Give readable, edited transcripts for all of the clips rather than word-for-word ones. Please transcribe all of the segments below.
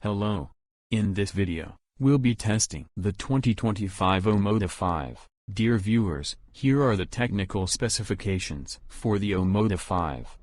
Hello. In this video, we'll be testing the 2025 Omoda 5. Dear viewers, here are the technical specifications for the Omoda 5.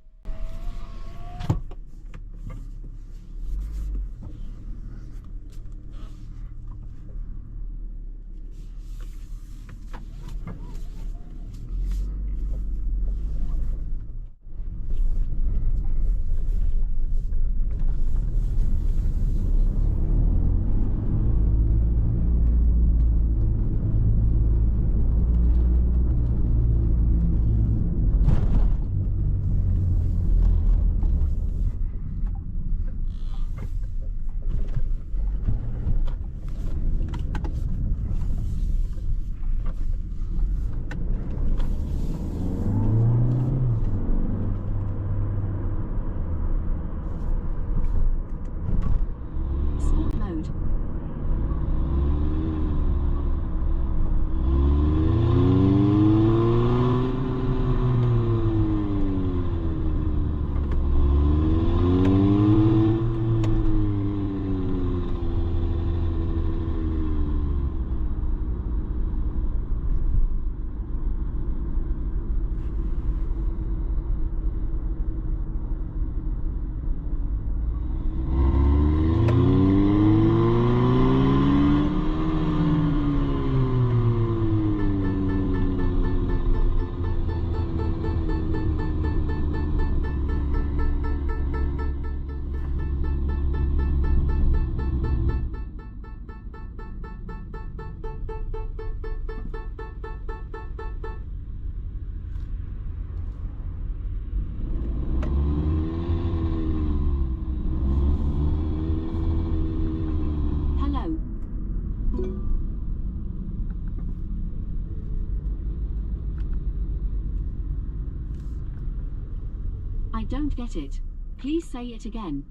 I don't get it. Please say it again.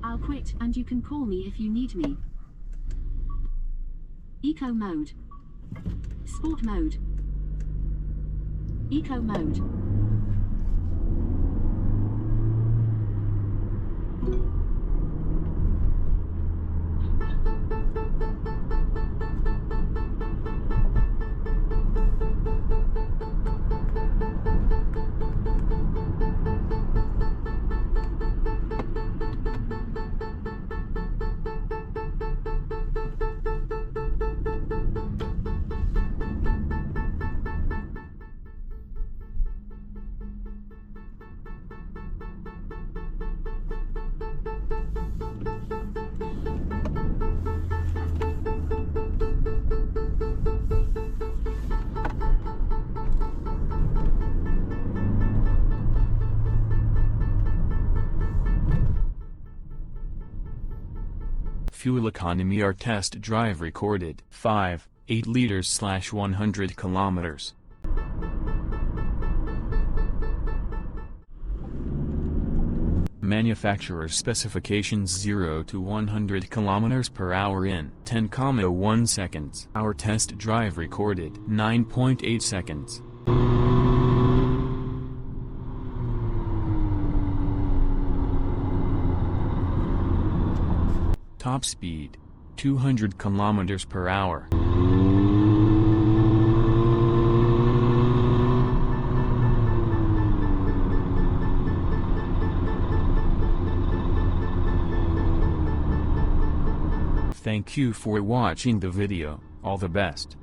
I'll quit and you can call me if you need me. Eco mode. Sport mode. Eco mode. Fuel economy. Our test drive recorded 8 liters/100 kilometers. Manufacturer specifications 0 to 100 kilometers per hour in 10,1 seconds. Our test drive recorded 9.8 seconds. Top speed 200 kilometers per hour. Thank you for watching the video. All the best.